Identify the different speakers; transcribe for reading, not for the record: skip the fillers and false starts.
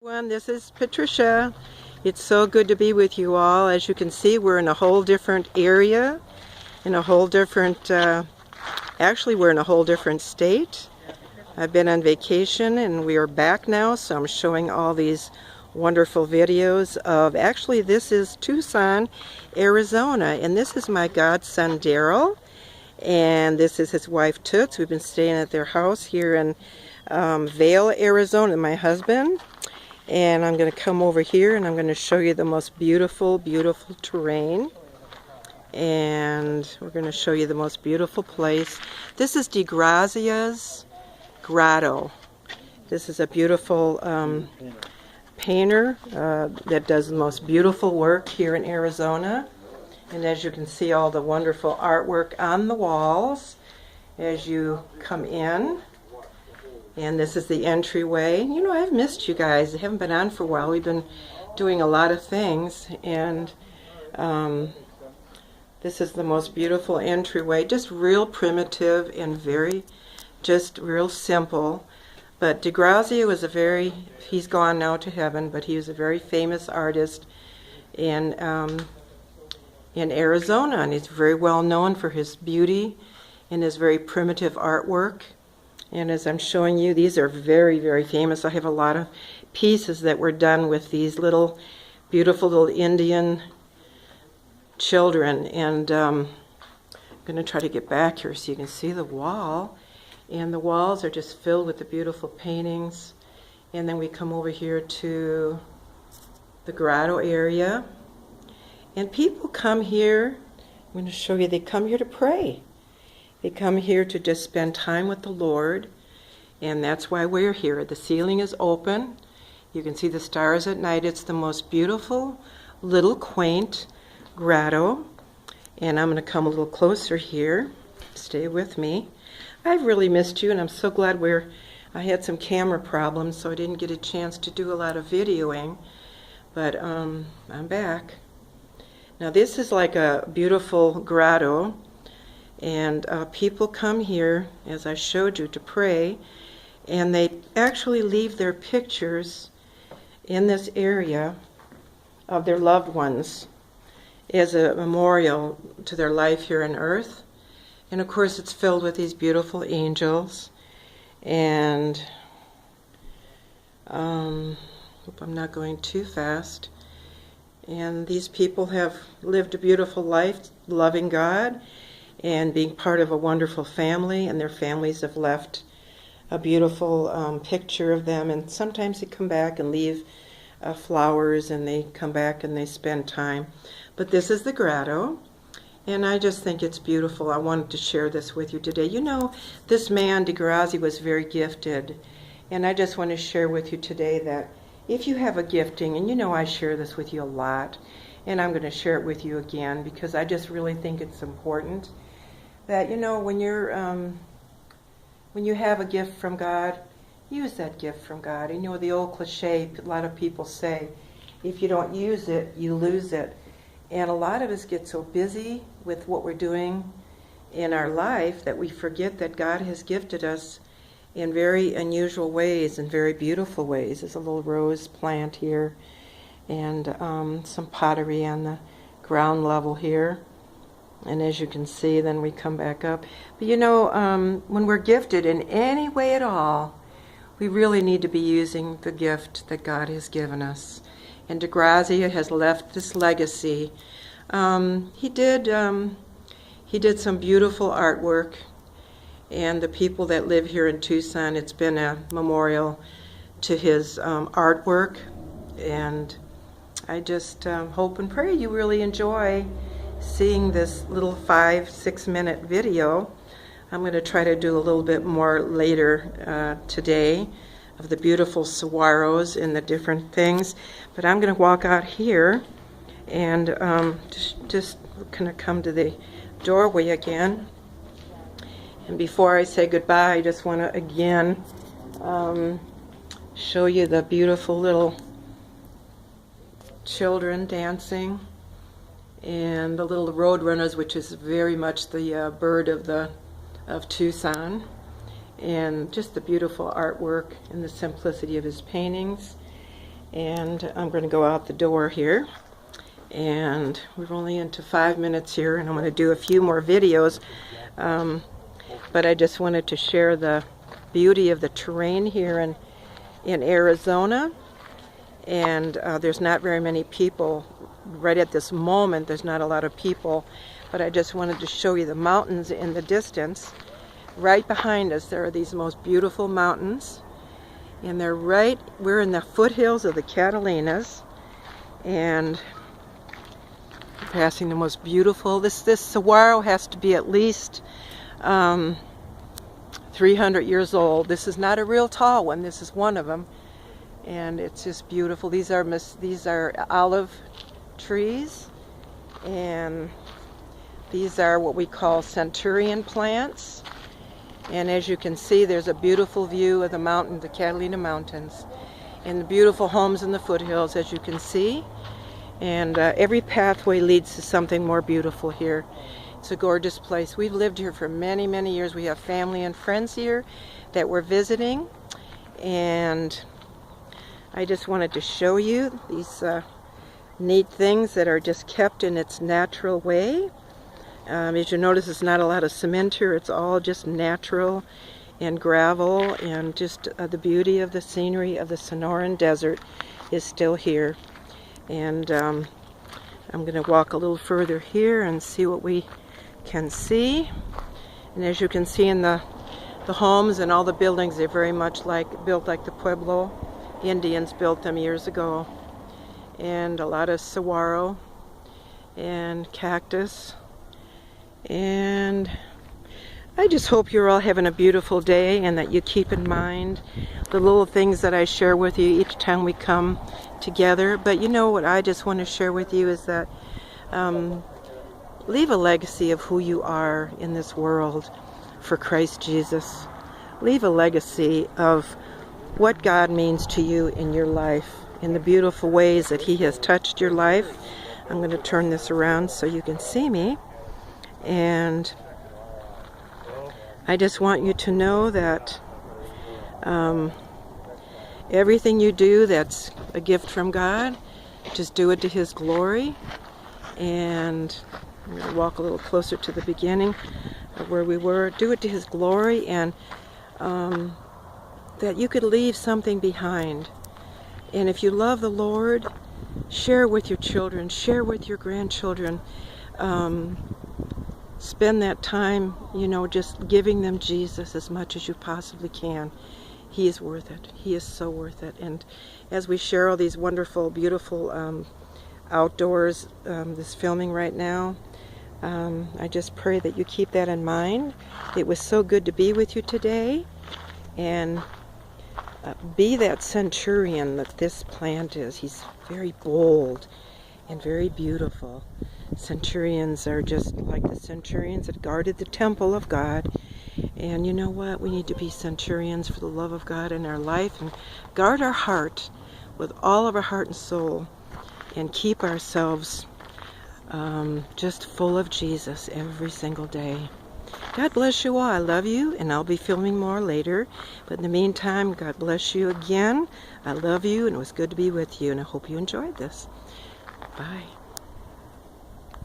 Speaker 1: This is Patricia. It's so good to be with you all. As you can see, we're in a whole different area, in a whole different, actually we're in a whole different state. I've been on vacation and we are back now, so I'm showing all these wonderful videos of, actually this is Tucson, Arizona, and this is my godson Daryl, and this is his wife Toots. We've been staying at their house here in Vail, Arizona, my husband. And I'm going to come over here and I'm going to show you the most beautiful, beautiful terrain. And we're going to show you the most beautiful place. This is DeGrazia's Grotto. This is a beautiful painter that does the most beautiful work here in Arizona. And as you can see, all the wonderful artwork on the walls as you come in. And this is the entryway. You know, I've missed you guys. I haven't been on for a while. We've been doing a lot of things. And this is the most beautiful entryway. Just real primitive and very, just real simple. But DeGrazia was he's gone now to heaven, but he was a very famous artist in Arizona. And he's very well known for his beauty and his very primitive artwork. And as I'm showing you, these are very, very famous. I have a lot of pieces that were done with these little, beautiful little Indian children. And I'm going to try to get back here so you can see the wall. And the walls are just filled with the beautiful paintings. And then we come over here to the grotto area. And people come here, I'm going to show you, they come here to pray. They come here to just spend time with the Lord, and that's why we're here. The ceiling is open. You can see the stars at night. It's the most beautiful, little quaint grotto. And I'm going to come a little closer here. Stay with me. I've really missed you, and I'm so glad I had some camera problems, so I didn't get a chance to do a lot of videoing. But I'm back. Now this is like a beautiful grotto. And people come here, as I showed you, to pray, and they actually leave their pictures in this area of their loved ones as a memorial to their life here on earth. And of course it's filled with these beautiful angels. And hope I'm not going too fast. And these people have lived a beautiful life, loving God and being part of a wonderful family, and their families have left a beautiful picture of them. And sometimes they come back and leave flowers, and they come back and they spend time. But this is the grotto, and I just think it's beautiful. I wanted to share this with you today. You know, this man, DeGrazia, was very gifted, and I just want to share with you today that if you have a gifting, and you know I share this with you a lot, and I'm going to share it with you again because I just really think it's important that, you know, when you have a gift from God, use that gift from God. You know, the old cliche a lot of people say, if you don't use it, you lose it. And a lot of us get so busy with what we're doing in our life that we forget that God has gifted us in very unusual ways and very beautiful ways. There's a little rose plant here and some pottery on the ground level here. And as you can see, then we come back up. But you know, when we're gifted in any way at all, we really need to be using the gift that God has given us. And DeGrazia has left this legacy. He did some beautiful artwork, and the people that live here in Tucson, it's been a memorial to his artwork. And I just hope and pray you really enjoy seeing this little 5-6 minute video. I'm going to try to do a little bit more later today of the beautiful saguaros and the different things, but I'm going to walk out here and just kind of come to the doorway again. And before I say goodbye, I just want to again show you the beautiful little children dancing, and the little roadrunners, which is very much the bird of Tucson, and just the beautiful artwork and the simplicity of his paintings. And I'm going to go out the door here. And we're only into 5 minutes here, and I'm going to do a few more videos. But I just wanted to share the beauty of the terrain here in Arizona. And there's not very many people right at this moment. There's not a lot of people, but I just wanted to show you the mountains in the distance. Right behind us there are these most beautiful mountains, and we're in the foothills of the Catalinas, and passing the most beautiful, this saguaro has to be at least 300 years old. This is not a real tall one, this is one of them. And it's just beautiful. These are olive trees, and these are what we call centurion plants. And as you can see, there's a beautiful view of the mountain, the Catalina Mountains, and the beautiful homes in the foothills, as you can see. And every pathway leads to something more beautiful here. It's a gorgeous place. We've lived here for many, many years. We have family and friends here that we're visiting, and I just wanted to show you these neat things that are just kept in its natural way. As you notice, it's not a lot of cement here. It's all just natural and gravel, and just the beauty of the scenery of the Sonoran Desert is still here. And I'm going to walk a little further here and see what we can see. And as you can see in the homes and all the buildings, they're very much built like the Pueblo Indians built them years ago. And a lot of saguaro and cactus. And I just hope you're all having a beautiful day, and that you keep in mind the little things that I share with you each time we come together. But you know what I just want to share with you is that leave a legacy of who you are in this world for Christ Jesus. Leave a legacy of what God means to you in your life, in the beautiful ways that He has touched your life. I'm going to turn this around so you can see me. And I just want you to know that everything you do that's a gift from God, just do it to His glory. And I'm going to walk a little closer to the beginning of where we were. Do it to His glory, and that you could leave something behind. And if you love the Lord, share with your children, share with your grandchildren. Spend that time, just giving them Jesus as much as you possibly can. He is worth it. He is so worth it. And as we share all these wonderful, beautiful outdoors, this filming right now, I just pray that you keep that in mind. It was so good to be with you today. And be that centurion that this plant is. He's very bold and very beautiful. Centurions are just like the centurions that guarded the temple of God. And you know what? We need to be centurions for the love of God in our life, and guard our heart with all of our heart and soul, and keep ourselves just full of Jesus every single day. God bless you all. I love you, and I'll be filming more later. But in the meantime, God bless you again. I love you, and it was good to be with you, and I hope you enjoyed this. Bye.